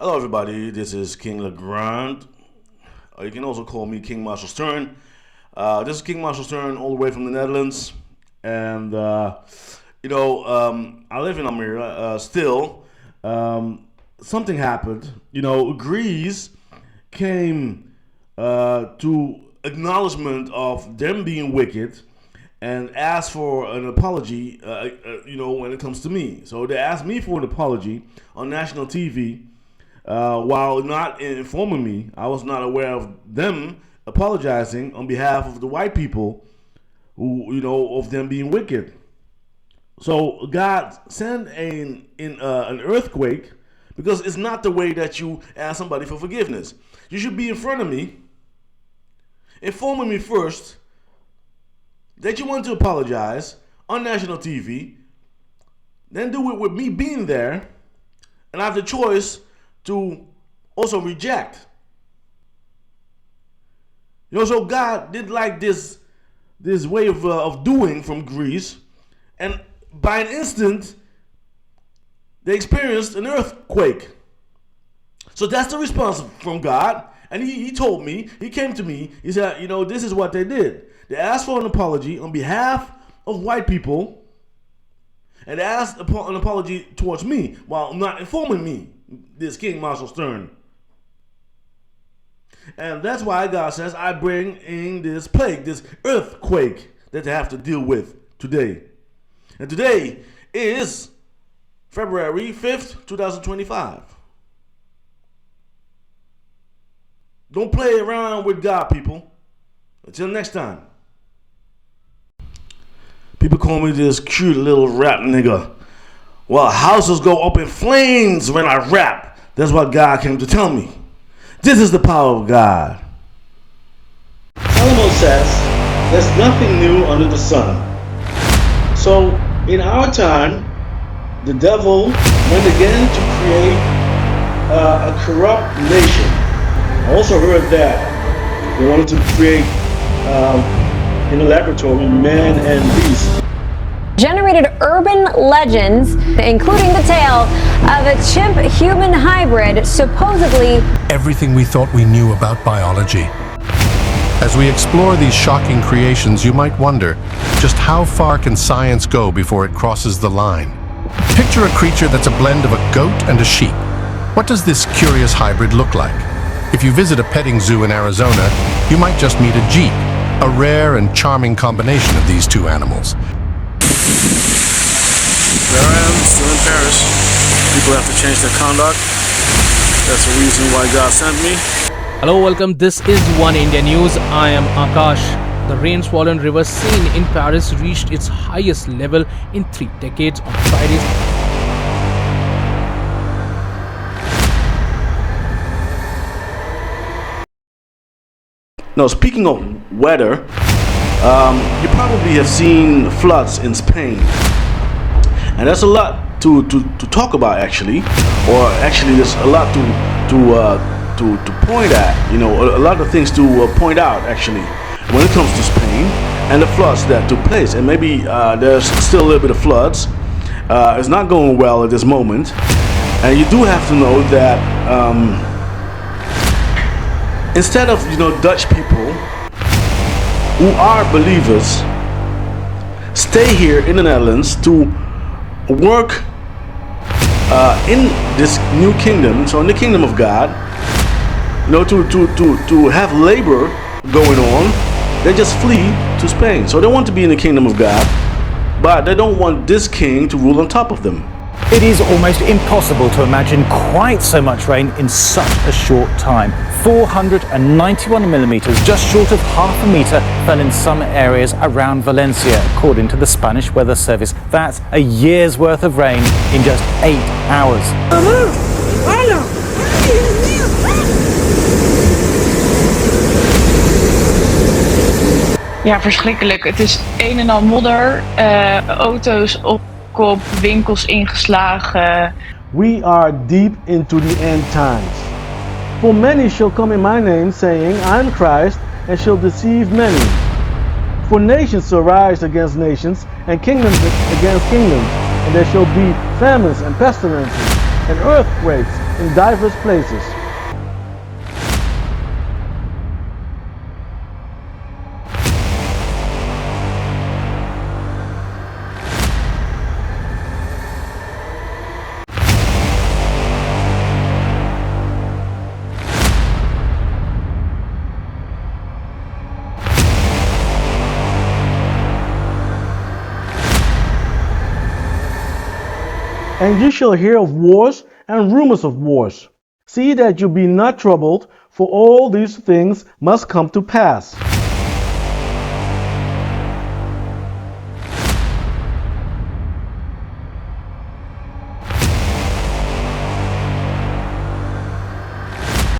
Hello, everybody. This is King LeGrand. You can also call me King Marcel Stern. This is King Marcel Stern, all the way from the Netherlands. And, I live in Almere still. Something happened. Greece came to acknowledgement of them being wicked and asked for an apology, when it comes to me. So they asked me for an apology on national TV. While not informing me, I was not aware of them apologizing on behalf of the white people who, of them being wicked. So God sent an earthquake because it's not the way that you ask somebody for forgiveness. You should be in front of me, informing me first that you want to apologize on national TV, then do it with me being there, and I have the choice to also reject. So God did like this way of doing from Greece, and by an instant, they experienced an earthquake. So that's the response from God, and he told me, he came to me, he said, this is what they did. They asked for an apology on behalf of white people, and they asked an apology towards me while not informing me, this King Marcel Stern. And that's why God says, I bring in this plague, this earthquake that they have to deal with today. And today is February 5th, 2025. Don't play around with God, people. Until next time. People call me this cute little rap nigga. Well, houses go up in flames when I rap. That's what God came to tell me. This is the power of God. Solomon says, there's nothing new under the sun. So, in our time, the devil went again to create a corrupt nation. I also heard that they wanted to create, in a laboratory, man and beast. Generated urban legends, including the tale of a chimp-human hybrid supposedly... Everything we thought we knew about biology. As we explore these shocking creations, you might wonder, just how far can science go before it crosses the line? Picture a creature that's a blend of a goat and a sheep. What does this curious hybrid look like? If you visit a petting zoo in Arizona, you might just meet a Jeep, a rare and charming combination of these two animals. There I am, still in Paris. People have to change their conduct. That's the reason why God sent me. Hello, welcome. This is One India News. I am Akash. The rain-swollen river Seine in Paris reached its highest level in 3 decades on Friday. Now, speaking of weather, you probably have seen floods in Spain. And there's a lot to talk about, actually, or actually there's a lot to point at. A lot of things to point out, actually, when it comes to Spain and the floods that took place. And maybe there's still a little bit of floods. It's not going well at this moment, and you do have to know that instead of Dutch people who are believers stay here in the Netherlands to work in this new kingdom, so in the kingdom of God, to have labor going on, they just flee to Spain. So they want to be in the kingdom of God, but they don't want this king to rule on top of them. It is almost impossible to imagine quite so much rain in such a short time. 491 millimeters, just short of half a meter, fell in some areas around Valencia, according to the Spanish Weather Service. That's a year's worth of rain in just 8 hours. Ja, verschrikkelijk. Het is een en al modder, auto's op kop, winkels ingeslagen. We are deep into the end times. For many shall come in my name, saying, I am Christ, and shall deceive many. For nations shall rise against nations, and kingdoms against kingdoms, and there shall be famines and pestilences, and earthquakes, in diverse places. And you shall hear of wars and rumors of wars. See that you be not troubled, for all these things must come to pass,